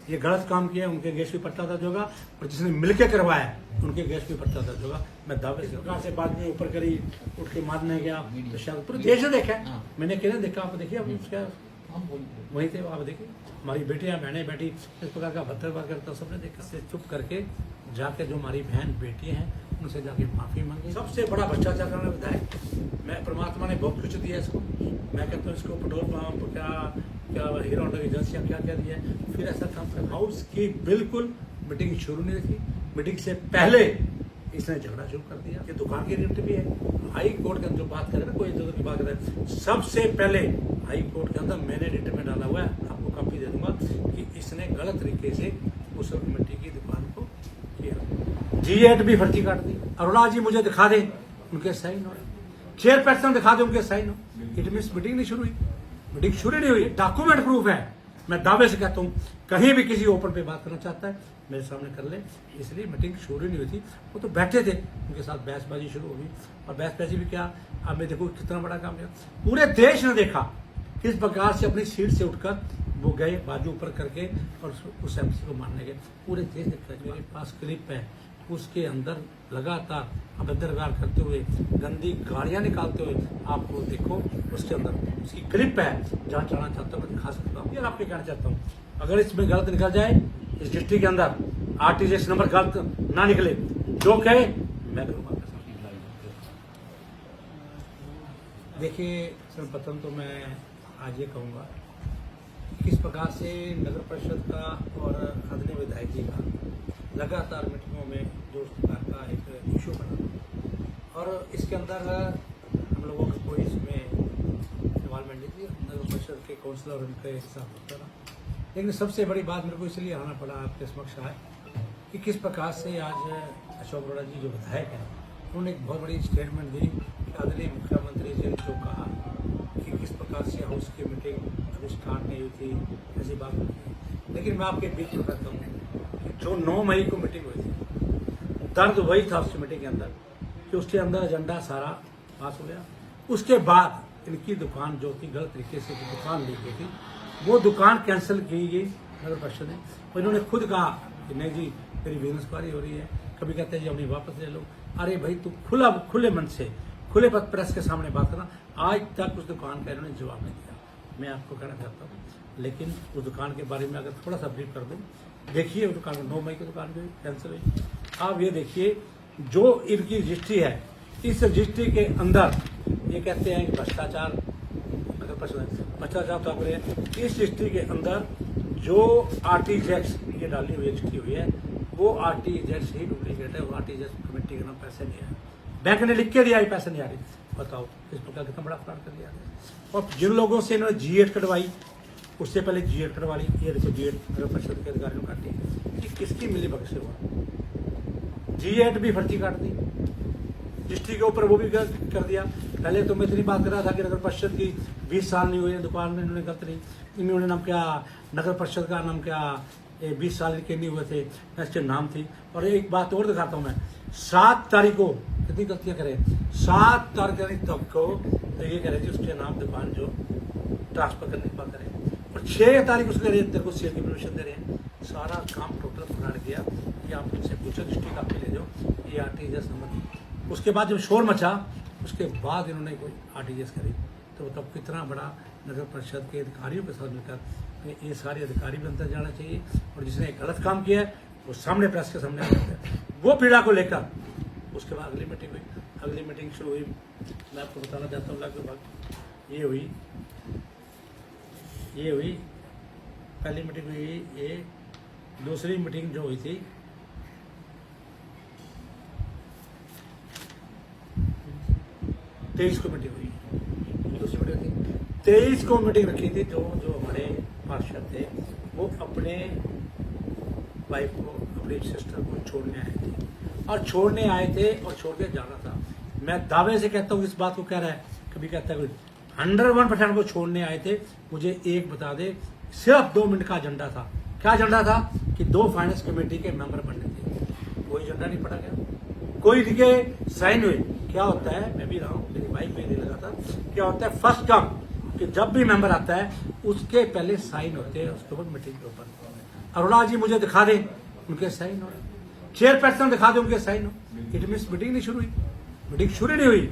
ये गलत काम किया, उनके अगेंस्ट भी पर्चा दर्ज होगा, और जिसने मिलकर करवाया उनके अगेंस्ट भी पर्चा दर्ज होगा। मैं दावे से प्रकार से बाद में ऊपर करी, उठ के मारने गया, तो शायद पूरे देश ने देखा है। मैंने किरण देखा, आप देखिए, आप उसका वही थे, आप देखिए हमारी बेटियां बहनें बैठी इस प्रकार का भद्रवाह करता, सबने देखा। से चुप करके जाके जो हमारी बहन बेटी हैं उनसे जाके माफी मांगी। सबसे बड़ा भ्रष्टाचार करने विधायक, मैं परमात्मा ने बहुत कुछ दिया इसको, मैं कहता हूँ इसको पेट्रोल पंप क्या हीरो होंडा की एजेंसियाँ क्या दिया है, फिर ऐसा काम कर। हाउस की बिल्कुल मीटिंग शुरू नहीं थी, मीटिंग से पहले इसने झगड़ा शुरू कर दिया। ये दुकान की रिट भी है, हाई कोर्ट के अंदर जो बात करे ना, कोई इधर की बात करे, सबसे पहले हाई कोर्ट के अंदर मैंने रिट में डाला हुआ है, आपको कॉपी दे दूंगा, कि इसने गलत तरीके से उस कमेटी की दुकान को किया। G8 भी फर्जी काट दी। अरोड़ा जी मुझे दिखा दे उनके साइन हो, चेयरपर्सन दिखा दे उनके साइन हो। इट मीन्स मीटिंग नहीं शुरू हुई, मीटिंग शुरू नहीं हुई, डॉक्यूमेंट प्रूफ है। मैं दावे से कहता हूँ, कहीं भी किसी ओपन पे बात करना चाहता है मेरे सामने कर ले, इसलिए मीटिंग शुरू नहीं हुई थी। वो तो बैठे थे, उनके साथ बहसबाजी शुरू हो गई, और बहसबाजी भी क्या, अब मैं देखो कितना बड़ा काम किया। पूरे देश ने देखा किस प्रकार से अपनी सीट से उठकर वो गए, बाजू ऊपर करके, और उस एमसी को मारने गए। पूरे देश देखा। मेरे पास क्लिप है, उसके अंदर लगातार अभद्र व्यवहार करते हुए, गंदी गाड़ियां निकालते हुए, आपको देखो उसके अंदर उसकी क्लिप है। जहाँ चढ़ना चाहता हूँ मैं दिखा सकता हूँ। यार आपके कहना चाहता हूँ, अगर इसमें गलत निकल जाए, इस डिस्ट्रिक्ट के अंदर आरटीजीएस नंबर गलत ना निकले, जो कहे मैं करूँगा। देखिए सर्वप्रथम तो मैं आज ये कहूँगा, किस प्रकार से नगर परिषद का और आदरणीय विधायक जी का लगातार मीटिंगों में जो उस प्रकार का एक इशू बना, और इसके अंदर हम लोगों का कोई इसमें इन्वॉल्वमेंट नहीं थी। नगर परिषद के काउंसलर उनके हिसाब होता रहा। लेकिन सबसे बड़ी बात मेरे को इसलिए आना पड़ा आपके समक्ष आए, कि किस प्रकार से आज अशोक अरोड़ा जी जो विधायक हैं, उन्होंने एक बहुत बड़ी स्टेटमेंट दी कि आदरणीय मुख्यमंत्री जी ने जो कहा कि किस प्रकार से हाउस की मीटिंग अभी स्टार्ट नहीं हुई थी, ऐसी बात नहीं थी। लेकिन मैं आपके बीच में कहता हूँ कि जो 9 मई को मीटिंग हुई थी, दर्द वही था उस मीटिंग के अंदर कि उसके अंदर एजेंडा सारा पास हो गया। उसके बाद इनकी दुकान जो थी, गलत तरीके से दुकान ली गई थी, वो दुकान कैंसिल की गई नगर परिषद ने। और इन्होंने खुद कहा कि नहीं जी मेरी बेरोजगारी हो रही है, कभी कहते हैं जी अपनी वापस ले लो। अरे भाई तू खुले मन से, खुले पद प्रेस के सामने बात करना। आज तक उस दुकान का इन्होंने जवाब नहीं दिया। मैं आपको कहना चाहता हूँ, लेकिन उस दुकान के बारे में अगर थोड़ा सा ब्रीफ कर दूँ, देखिए उस दुकान 9 मई की दुकान भी कैंसिल हुई। आप ये देखिए जो इनकी रजिस्ट्री है, इस रजिस्ट्री के अंदर ये कहते हैं कि भ्रष्टाचार, अगर भ्रष्टाचार तो आपने इस रजिस्ट्री के अंदर जो आरटीजीएस ये डाली हुई रजिस्ट्री हुई है, वो आरटीजीएस ही डुप्लीकेट है। वो आरटीजीएस कमेटी का नाम पैसे नहीं है, बैंक ने लिख के दिया है पैसे नहीं आ रही। बताओ इस प्रकार कितना बड़ा फ्रॉड कर दिया है। और जिन लोगों से इन्होंने G8 कटवाई, उससे पहले G8 कटवा ली। ये देखो G8 नगर परिषद के अधिकारियों ने काटी, ये किसकी मिली भगत से हुआ। G8 भी फर्जी काट दी, डिस्ट्रिक्ट के ऊपर वो भी कर दिया। पहले तो मैं इतनी बात कर रहा था कि नगर परिषद की 20 साल नहीं हुए दुकान में, इन्होंने गलत नहीं, इन्होंने नाम क्या, नगर परिषद का नाम क्या, 20 साल के नहीं हुए थे, इसके नाम थी। और एक बात और दिखाता हूँ मैं, 7 तारीख को कितनी गलतियां करें, 7 तारीख तक को तो ये कह रहे थे उसके नाम दुकान जो ट्रांसफर करने की बात करें, और 6 तारीख उसके तेरे को सेल की परमिशन दे रहे हैं। सारा काम टोटल फराड किया। ये आप उनसे पूछो, डिस्ट्रिक्ट आप ले जाओ, ये आरटीजीएस नंबर। उसके बाद जब शोर मचा, उसके बाद इन्होंने कोई आरटीजीएस करी, तो तब कितना बड़ा नगर परिषद के अधिकारियों के साथ मिलकर ये सारे अधिकारी भी अंदर जाना चाहिए, और जिसने गलत काम किया है वो सामने प्रेस के सामने आना है। वो पीड़ा को लेकर उसके बाद अगली मीटिंग हुई, अगली मीटिंग शुरू हुई। मैं आपको बताना चाहता हूँ लगभग ये हुई पहली मीटिंग हुई, ये दूसरी मीटिंग जो हुई थी 23 को मीटिंग हुई, दूसरी मीटिंग थी 23 को मीटिंग रखी थी। जो हमारे पार्षद थे वो अपने वाइफ को, अपनी सिस्टर को छोड़ने आए थे, और छोड़ने आए थे और छोड़ के जाना था। मैं दावे से कहता हूँ, इस बात को कह रहा है, कभी कहता है 101% को छोड़ने आए थे। मुझे एक बता दे, सिर्फ 2 मिनट का एजेंडा था। क्या एजेंडा था कि 2 फाइनेंस कमेटी के मेंबर बनने थे। कोई एजेंडा नहीं पड़ा गया, कोई लिखे साइन हुए। क्या होता है, मैं भी रहा हूँ, मेरी बाइक पे नहीं लगा था। क्या होता है, फर्स्ट कम कि जब भी मेंबर आता है उसके पहले साइन होते हैं, उसके बाद मीटिंग के ऊपर अरोड़ा जी मुझे दिखा दें उनके साइन हो, चेयरपर्सन दिखा दें उनके साइन हो, इट मीन्स मीटिंग नहीं शुरू हुई, मीटिंग शुरू नहीं हुई।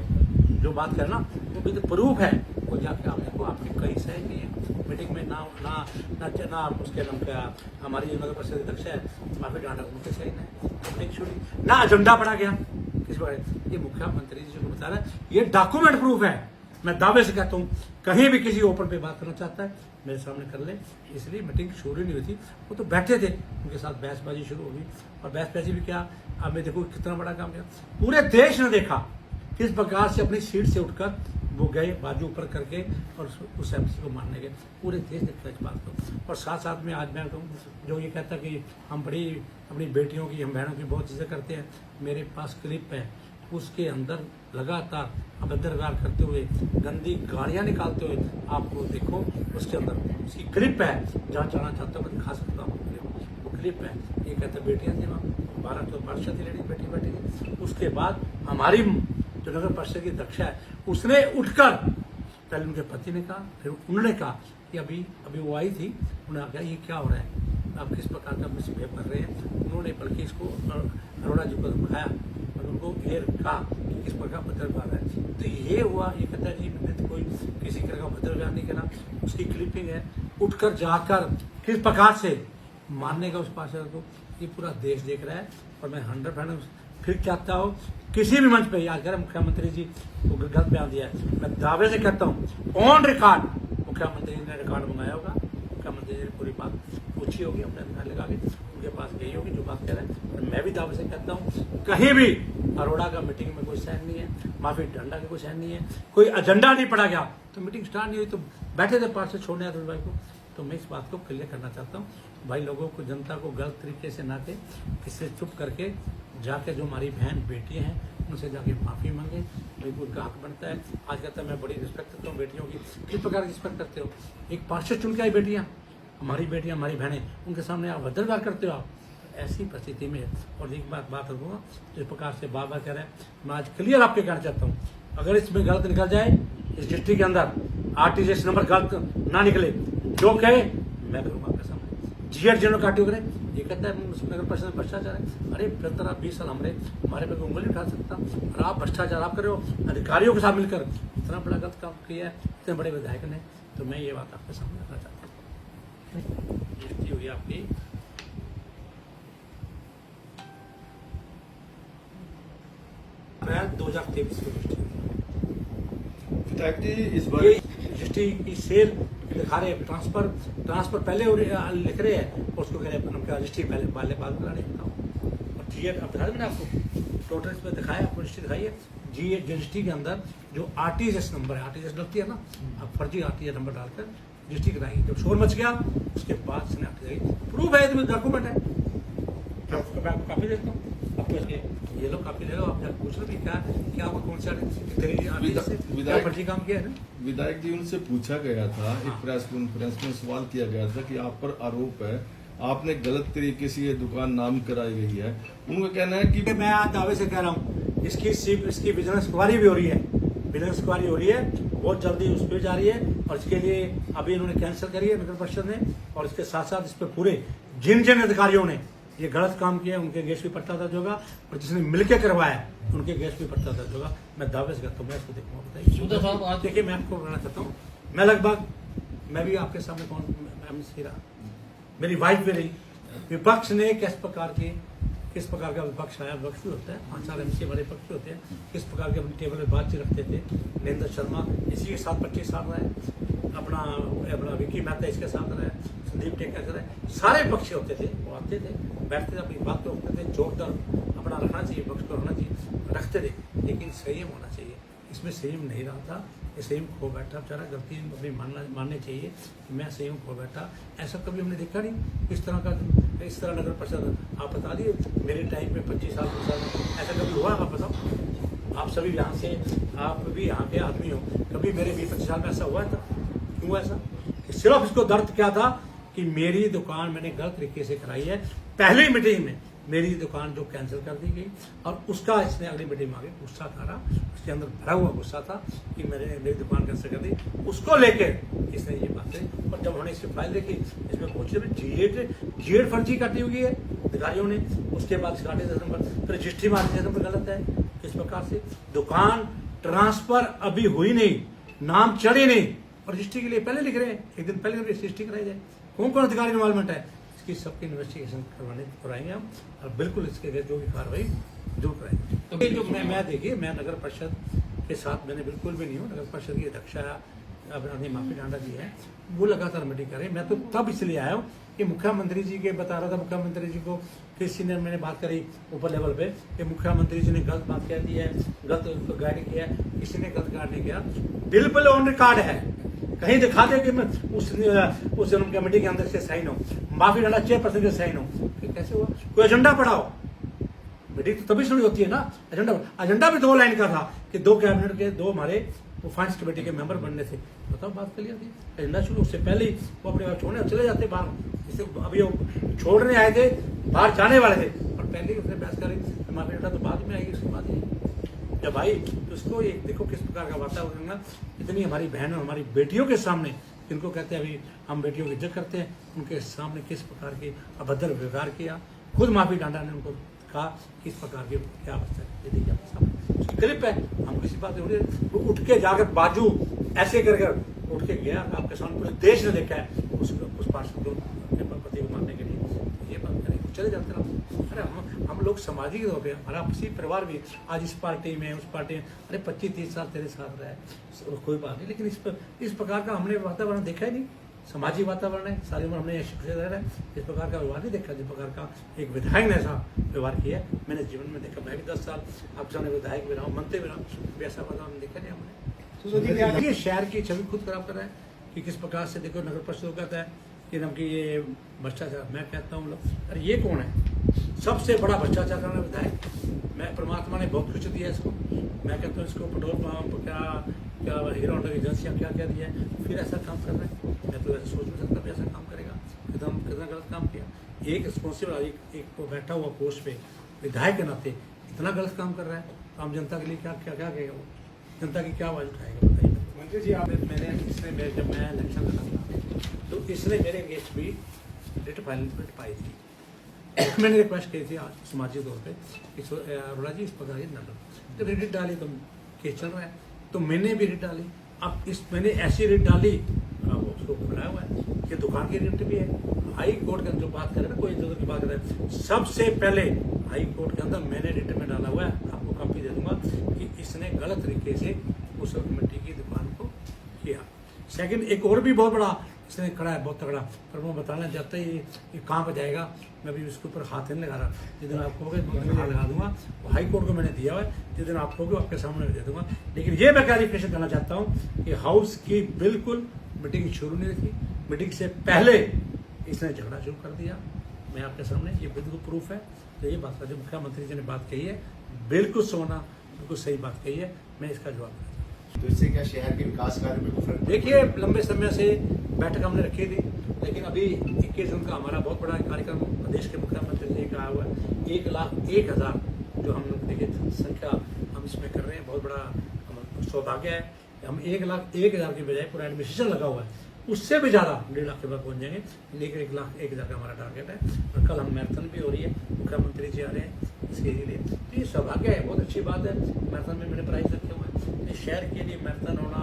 जो बात करना वो भी तो प्रूफ है, वो जाके आप देखो आपके कई साइन नहीं है मीटिंग में, ना ना ना ना उसके नाम का हमारी जो नगर परिषद अध्यक्ष है माफी डांडा उनके साइन है, मीटिंग शुरू ना एजेंडा पढ़ा गया किस बारे। ये मुख्यमंत्री जी को बता रहा है, ये डॉक्यूमेंट प्रूफ है। मैं दावे से कहता हूँ कहीं भी किसी ओपन पे बात करना चाहता है मेरे सामने कर ले, इसलिए मीटिंग शुरू नहीं हुई थी, वो तो बैठे थे, उनके साथ बहसबाजी शुरू हो गई। और बहसबाजी भी क्या, अब मैं देखो कितना बड़ा काम किया, पूरे देश ने देखा किस प्रकार से अपनी सीट से उठकर वो गए बाजू ऊपर करके और उस एमसी को मारने गए, पूरे देश देखता इस बात को। और साथ साथ में आज मैं जो ये कहता कि हम बड़ी अपनी बेटियों की हम बहनों की बहुत चीज़ें करते हैं, मेरे पास क्लिप है उसके अंदर लगातार अभद्र व्यवहार करते हुए गंदी गालियां निकालते हुए आपको देखो, उसके अंदर उसकी क्लिप है, जहाँ जाना चाहता हूँ मैं दिखा सकता हूँ, वो क्लिप है। ये कहते बेटियां थी वहाँ 12 तो वर्ष थी लेडी बेटी बैठी थी। उसके बाद हमारी जो नगर परिषद की अध्यक्ष है उसने उठकर पहले उनके पति ने कहा, फिर उन्होंने कहा कि अभी वो आई थी, उन्होंने कहा ये क्या हो रहा है, आप किस प्रकार का मिसबिहेव कर रहे हैं। उन्होंने बल्कि इसको अरोड़ा जी को दिखाया और उनको क्लियर कहा कि किस प्रकार भद्र व्यवहार है। तो ये हुआ, ये कहता है जी मैंने तो कोई किसी तरह का भद्र व्यवहार नहीं करा, उसकी क्लिपिंग है, उठकर जाकर किस प्रकार से मारने का उस पार्षद को, ये पूरा देश देख रहा है। और मैं 100% फिर चाहता हूँ किसी भी मंच पे याद करें मुख्यमंत्री जी को गलत बयान दिया है, मैं दावे से कहता हूँ ऑन रिकॉर्ड मुख्यमंत्री जी ने रिकॉर्ड मंगाया होगा, मुख्यमंत्री जी ने पूरी बात पूछी होगी, अपने अधिकार लगा के उनके पास गई होगी जो बात कह रहे हैं। और मैं भी दावे से कहता हूँ कहीं भी अरोड़ा का मीटिंग में कोई साइन नहीं है, माफी डंडा का कोई साइन नहीं है, कोई एजेंडा नहीं पढ़ा गया, तो मीटिंग स्टार्ट नहीं हुई, तो बैठे थे पार्षद छोड़ने अतुल भाई को। तो मैं इस बात को क्लियर करना चाहता हूँ भाई, लोगों को जनता को गलत तरीके से ना के इससे चुप करके जाके जो हमारी बहन बेटियां हैं उनसे जाके माफ़ी मांगे, बिल्कुल उनका हक बनता है। आज कहता है मैं बड़ी रिस्पेक्ट करता हूँ बेटियों की, किस प्रकार की रिस्पेक्ट करते हो, एक पार्षद चुन के आई बेटियाँ, हमारी बेटियाँ हमारी बहनें, उनके सामने आप भद्र व्यवहार करते हो आप, ऐसी परिस्थिति में। और एक बात करूँगा जिस प्रकार से बार बार कह रहे हैं, मैं आज क्लियर आपके कहना चाहता हूँ, अगर इसमें गलत निकल जाए इस डिस्ट्रिक्ट के अंदर आरटीजीएस नंबर गलत ना निकले, जो कहे मैं करूँगा आपके सामने। जीएड जनरल काटियो करे, ये कहता है नगर परिषद में भ्रष्टाचार है, अरे फिर आप 20 साल हमारे पे उंगली उठा सकता, और आप भ्रष्टाचार आप कर रहे हो अधिकारियों के साथ मिलकर, इतना बड़ा गलत काम किया है इतने बड़े विधायक ने। तो मैं ये बात आपके सामने रखना चाहता हूँ। गिनती हुई आपकी अप्रैल 2023 की विधायक जी, इस बार रजिस्ट्री की सेल दिखा रहे हैं, ट्रांसफर पहले लिख रहे हैं, और उसको कह रहे हैं रजिस्ट्री पहले बाद करा रहे हैं। और जीएड अब दिखा मैंने आपको टोटल इसमें दिखाया, आपको रजिस्ट्री दिखाई है, जीएड रजिस्ट्री के अंदर जो आरटीजीएस नंबर है, आरटीजीएस लगती है ना, अब फर्जी आरटीजीएस नंबर डालकर रजिस्ट्री कराई, जब शोर मच गया उसके बाद से आरटीजीएस प्रूफ है, इसमें डॉक्यूमेंट है, मैं आपको काफी देखता हूँ, आपको इसके ये लोग काफी देगा, आप जाकर पूछ लो कि क्या आपको कौन सा फर्जी काम किया है। विधायक जी, उनसे पूछा गया था, एक प्रेस कॉन्फ्रेंस में सवाल किया गया था कि आप पर आरोप है आपने गलत तरीके से ये दुकान नाम कराई गई है। उनका कहना है कि मैं आज दावे से कह रहा हूँ इसकी बिजनेस क्वारी भी हो रही है, बिजनेस क्वारी हो रही है, बहुत जल्दी उस पर जा रही है, और इसके लिए अभी इन्होंने कैंसिल करी है नगर परिषद ने। और इसके साथ साथ इस पर पूरे जिन अधिकारियों ने ये गलत काम किया उनके गेस्ट भी पर्चा दर्ज होगा, और जिसने मिलकर करवाया उनके गेस्ट भी पर्चा दर्ज होगा। मैं दावे से कहता हूँ, मैं इसको देखूंगा। बताइए देखिए, मैं आपको बताना चाहता हूँ, मैं भी आपके सामने कौन रहा, मेरी वाइफ भी रही, विपक्ष ने किस प्रकार का विपक्ष आया, विपक्ष भी होता है, 5-4 एमसी हमारे पक्ष होते हैं, किस प्रकार के अपनी टेबल में बातचीत रखते थे। नरेंद्र शर्मा इसी के साथ 25 साल रहे, अपना विक्की मेहता इसके साथ रहे, संदीप टेकर रहे, सारे पक्ष होते थे, वो आते थे, बैठते थे, अपनी बात को रखते थे, जोरदार अपना रखना चाहिए, पक्ष को रखना चाहिए, रखते थे, लेकिन संयम होना चाहिए। इसमें संयम नहीं रहा था, ये संयम खो बैठा, बेचारा गलती अपनी माननी चाहिए, मैं संयम खो बैठा, ऐसा कभी हमने देखा नहीं। इस तरह नगर परिषद आप बता दिए, मेरे टाइम में 25 साल ऐसा कभी हुआ, आप बताओ, आप सभी यहाँ से, आप भी यहाँ के आदमी हो, कभी मेरे 20-25 साल में ऐसा हुआ था, क्यों ऐसा? सिर्फ इसको दर्द क्या था कि मेरी दुकान मैंने गलत तरीके से कराई है। पहली मीटिंग में मेरी दुकान जो कैंसिल कर दी गई और उसका इसने अगली मीटिंग में आगे गुस्सा था रहा, उसके अंदर भरा हुआ गुस्सा था कि मेरी दुकान कैंसिल कर दी, उसको लेकर इसने ये बात करी। और जब उन्होंने इसकी फाइल देखी, इसमें पहुंचे जीएड फर्जी काटी हुई है अधिकारियों ने, उसके बाद इसका नंबर फिर रजिस्ट्री में नंबर गलत है। इस प्रकार से दुकान ट्रांसफर अभी हुई नहीं, नाम चढ़े नहीं और रजिस्ट्री के लिए पहले लिख रहे हैं, एक दिन पहले रजिस्ट्री कराई जाए। कौन कौन अधिकारी इन्वॉल्वमेंट है, इसकी सबकी इन्वेस्टिगेशन कराएंगे हम और बिल्कुल इसके लिए जो भी कार्रवाई जरूर कराएंगे। तो जो मैं देखिए, मैं नगर परिषद के साथ मैंने बिल्कुल भी नहीं हूँ। नगर परिषद की अध्यक्षा अपनी माफी डांडा जी है, वो लगातार मीटिंग करें। मैं तो तब इसलिए आया हूँ कि मुख्यमंत्री जी के बता रहा था, मुख्यमंत्री जी को किसी ने मैंने बात करी ऊपर लेवल पे कि मुख्यमंत्री जी ने गलत बात कह दी है, गलत गाइड किया है। किसी ने गलत गाइड नहीं किया, बिल्कुल ऑन रिकॉर्ड है। कहीं दिखा दे कि मैं उस कमेटी के अंदर से साइन हो, माफी डाला चेयरपर्सन के साइन हो, कैसे हुआ? कोई एजेंडा पढ़ाओ, मीटिंग तो तभी शुरू होती है ना। एजेंडा भी 2 लाइन का था कि 2 कैबिनेट के 2 हमारे वो फाइनेंस कमेटी के मेंबर बनने थे। बताओ, बात कर लिया थी एजेंडा शुरू, उससे पहले ही वो अपने आप छोड़ने चले जाते बाहर। इससे अभी वो छोड़ने आए थे, बाहर जाने वाले थे और पहले ही उसने बहस करी, माफी डाला तो बाद में आएगी, उसके बाद ही जब आई तो उसको एक देखो किस प्रकार का वातावरण है। इतनी हमारी बहन और हमारी बेटियों के सामने, जिनको कहते हैं अभी हम बेटियों की इज्जत करते हैं, उनके सामने किस प्रकार की अभद्र व्यवहार किया। खुद माफी डांडा ने उनको कहा किस प्रकार की क्या अवस्था है, ये देखिए आपके सामने उसकी क्लिप है। हम किसी बात नहीं, वो उठ के जाकर बाजू ऐसे कर उठ के गया आपके सामने, पूरे देश ने देखा है उस पार्षद को अपने पति को मारने के लिए। ये बात करें चले जाते रहो। अरे हम लोग सामाजिक हो गए, हमारा आपसी परिवार भी आज इस पार्टी में उस पार्टी में, अरे 25-30 साल तेरे साथ रहा है, कोई बात नहीं। लेकिन इस प्रकार का हमने वातावरण देखा ही नहीं। सामाजिक वातावरण है, सारी उम्र हमने शिक्षित रह रहे हैं, इस प्रकार का व्यवहार नहीं देखा जिस प्रकार का एक विधायक ने ऐसा व्यवहार किया मैंने जीवन में देखा। मैं भी 10 साल आपके सामने विधायक भी रहा हूँ, मंत्री भी रहा हूँ, ऐसा वातावरण देखा नहीं हमने। शहर की छवि खुद खराब कर रहा है कि किस प्रकार से देखो नगर परिषद कहता है कि नम की ये भ्रष्टाचार। मैं कहता हूँ लोग, अरे ये कौन है सबसे बड़ा भ्रष्टाचार करना विधायक? मैं परमात्मा ने बहुत कुछ दिया इसको, मैं कहता हूँ इसको पेट्रोल पंप क्या हीरो होंडा की एजेंसियाँ क्या दिया है, फिर ऐसा काम कर रहा है। मैं तो ऐसा सोच नहीं सकता भी ऐसा काम करेगा, कितना गलत काम किया। एक रिस्पॉन्सिबल एक बैठा हुआ पोस्ट पे विधायक के नाते इतना गलत काम कर रहा है, तो आम जनता के लिए क्या कहेगा वो, जनता की क्या आवाज उठाएगा बताइए। मंत्री जी आप मैंने जब मैं इलेक्शन लड़ा था तो इसने मेरे अगेंस्ट भी रिट फाइल पाई थी। मैंने रिक्वेस्ट की थी सामाजिक तौर पर अरोड़ा जी इस प्रकार की न लो, जब रिट डाली तो केस चल रहा है, तो मैंने भी रिट डाली। अब मैंने ऐसी रिट डाली, उसको बनाया हुआ है कि दुकान की रिट भी है। हाई कोर्ट के अंदर जो बात करें ना, कोई इधर की बात करें, सबसे पहले हाई कोर्ट के अंदर मैंने रिट में डाला हुआ है, आपको कॉपी दे दूंगा कि इसने गलत तरीके से उस कमेटी की दुकान को किया। सेकंड एक और भी बहुत बड़ा इसने खड़ा है, बहुत तगड़ा, पर वो बताना चाहता है ये कहाँ पर जाएगा। मैं भी उसके ऊपर हाथ नहीं लगा रहा, जिस दिन आप कहोगे हाथ लगा दूंगा। वो हाई कोर्ट को मैंने दिया हुआ है, जिस दिन आप कहोगे आपके सामने दे दूंगा। लेकिन ये मैं क्लैरिफिकेशन करना चाहता हूँ कि हाउस की बिल्कुल मीटिंग शुरू नहीं थी, मीटिंग से पहले इसने झगड़ा शुरू कर दिया। मैं आपके सामने ये बिल्कुल प्रूफ है। तो ये बात जो मुख्यमंत्री जी ने बात कही है बिल्कुल सोना, बिल्कुल सही बात कही है, मैं इसका जवाब दूंगा। तो इससे क्या शहर के विकास कार्य में फर्क? देखिए लंबे समय से बैठक हमने रखी थी, लेकिन अभी 21 जून का हमारा बहुत बड़ा कार्यक्रम प्रदेश के मुख्यमंत्री जी का हुआ है। 1,01,000 जो हम लोग देखिए संख्या हम इसमें कर रहे हैं, बहुत बड़ा सौभाग्य है। हम 1,01,000 की बजाय पूरा एडमिनिस्ट्रेशन लगा हुआ है, उससे भी ज़्यादा 1.5 लाख के बाद पहुँच जाएंगे। लेकिन 1,01,000 का हमारा टारगेट है। और कल हम मैराथन भी हो रही है, मुख्यमंत्री जी आ रहे हैं इसके लिए। तो ये सौभाग्य है, बहुत अच्छी बात है। मैराथन में मैंने प्राइज रखे हुए हैं, शहर के लिए मैराथन होना,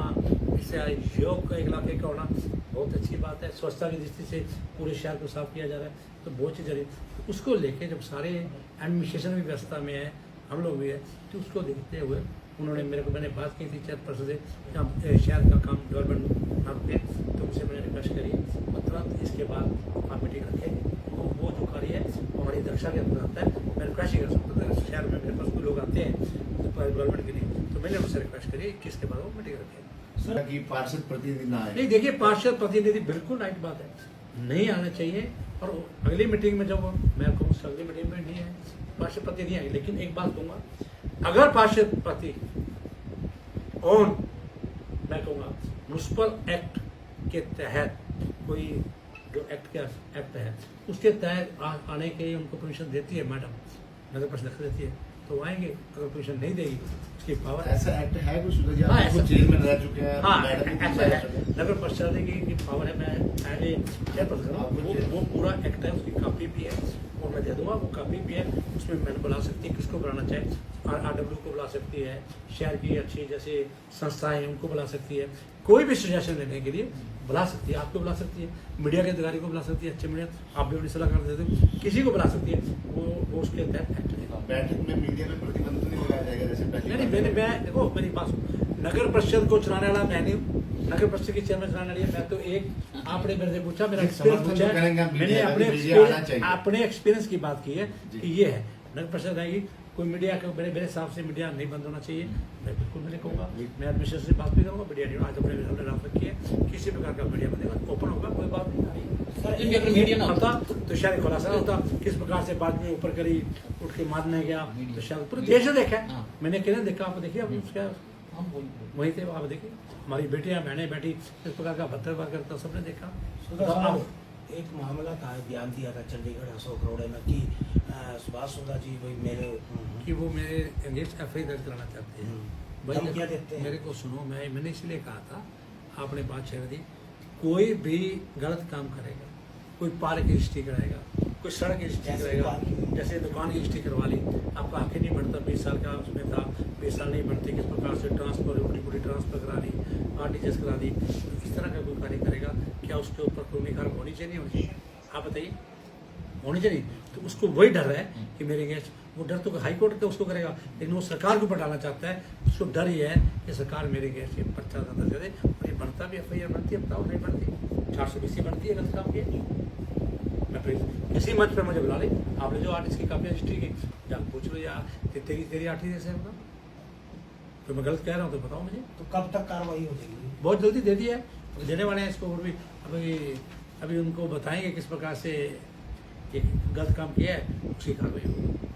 इससे योग का 1,01,000 का होना बहुत अच्छी बात है। स्वच्छता की दृष्टि से पूरे शहर को साफ किया जा रहा है, तो बहुत चीज़ रही। तो उसको लेके जब सारे एडमिनिस्ट्रेशन भी व्यवस्था में है, हम लोग भी है, तो उसको देखते हुए उन्होंने मैंने बात की थी चेयरपर्सन से कि हम शहर का काम डेवलपमेंट करते, तो उनसे मैंने रिक्वेस्ट करी और तुरंत इसके बाद आप मीटिंग रखें। तो वो जो कार्य है हमारी दक्षा के अंदर आता है। मैं रिक्वेस्ट ही कर सकता हूँ, शहर में मेरे पास कोई लोग आते हैं डेवलपमेंट के लिए, तो मैंने उनसे रिक्वेस्ट करी कि इसके बाद वो मीटिंग रखें। सर की पार्षद प्रतिनिधि ना आए? नहीं देखिए, पार्षद प्रतिनिधि बिल्कुल राइट बात है, नहीं आना चाहिए। और अगली मीटिंग में जब मैं कहूँ अगली मीटिंग में नहीं है पार्षद प्रतिनिधि आएंगे। लेकिन एक बात कहूँगा, अगर पार्षद प्रति मैं कहूँगा म्युनिसिपल एक्ट के तहत कोई जो एक्ट है उसके तहत आने के उनको परमिशन देती है मैडम, नगर परिषद लिख देती है तो वो आएंगे। अगर परमिशन नहीं देगी उसकी पावर है। ऐसा एक्ट है कुछ सुधा जी? हाँ, आप ऐसा- जेल में रह चुके हैं, हाँ मैडम भी ऐसा जेल में है, रह चुके हैं। नगर परिषद की पावर है। मैं चेयरपर्सन हूँ, वो पूरा एक्ट है, उसकी कॉपी भी है और मैं दे दूंगा। वो कॉपी भी है, उसमें मैंने बुला सकती है किसको बुलाना चाहे, RW को बुला सकती है, शहर की अच्छी जैसे संस्थाएं हैं उनको बुला सकती है, कोई भी सजेशन लेने के लिए बुला सकती है। आपको बुला सकती है, मीडिया के अधिकारी को बुला सकती है, अच्छे मीडिया आप भी अपनी सलाह कर देते हो, किसी को बुला सकती है। वो उसके तहत एक्ट है। बैठक में मीडिया पे प्रतिबंध नहीं लगाया जाएगा जैसे पहले? नहीं मैं देखो मेरी बात सुनो, नगर परिषद को चलाने वाला मैं नहीं हूँ, नगर परिषद की चेयरमैन चलाने वाली है। मैं तो एक आपने मेरे से पूछा, मेरा एक एक्सपीरियंस समर्थन पूछा तो करेंगे है, आप मैंने मीडिया अपने का, मीडिया आना एक्सपीरियंस चाहिए। अपने एक्सपीरियंस की बात की है जी। कि ये है नगर परिषद आएगी। कोई मीडिया का मेरे हिसाब से मीडिया नहीं बंद होना चाहिए, मैं बिल्कुल नहीं कहूँगा। मैं एडमिनिस्ट्रेशन से बात भी करूँगा, मीडिया नहीं आज अपने हमने रात रखी है, किसी प्रकार का मीडिया बंदेगा ओपन होगा, कोई बात नहीं। अगर मीडिया ना होता तो शायद खुलासा होता किस प्रकार से बाद में ऊपर करी उठ के मारने गया, तो शायद पूरे देश ने देखा है। हाँ। मैंने किरण देखा, आप देखिए, आप उसका हम बोल वहीं थे, आप देखिए हमारी बेटियां बहनें बैठी इस प्रकार का भद्रवा करता सबने देखा। सुधा तो साहब, अब एक मामला था, बयान दिया था चंडीगढ़ अशोक रोड में कि सुभाष सुधा जी भाई मेरे कि वो मेरे अगेंस्ट FIR दर्ज कराना चाहते हैं। भाई धमकियां देते हैं। मेरे को सुनो, मैंने इसलिए कहा था, आपने बात छेड़ दी, कोई भी गलत काम करेगा, कोई पार्क की हिस्ट्री कराएगा, कोई सड़क की हिस्ट्री जैसे कराएगा, दुकान की। जैसे दुकान की हिस्ट्री करवा ली, आपका आखिर नहीं बढ़ता, 20 साल का उसमें था, 20 साल नहीं बढ़ते, किस प्रकार से ट्रांसफर बड़ी ट्रांसफर करा दी, RTGS करा दी, इस तरह का कोई कार्य करेगा, क्या उसके ऊपर कानूनी कार्रवाई होनी चाहिए, नहीं होनी चाहिए? आप बताइए, होनी चाहिए। तो उसको वही डर है कि मेरे अगेंस्ट, वो डर तो हाई कोर्ट का उसको करेगा, लेकिन वो सरकार को पटाना चाहता है। उसको डर ये है कि सरकार मेरे अगेंस्ट ये पर्चा दर्ज करे, और ये बनता भी FIR बनती है, बताओ नहीं बनती, 420 बनती है गलत काम की। मैं फिर किसी मंच पर मुझे बुला ले, आपने जो आर्टिस्ट की काफी हिस्ट्री की जान पूछ लो, या तेरी आर्टिस्ट है बताओ, तो मैं गलत कह रहा हूँ तो बताओ मुझे। तो कब तक कार्रवाई हो जाएगी? बहुत जल्दी दे दिया है, देने वाले हैं इसको, और भी अभी उनको बताएंगे किस प्रकार से ये गलत काम किया है, उसकी कार्रवाई होगी।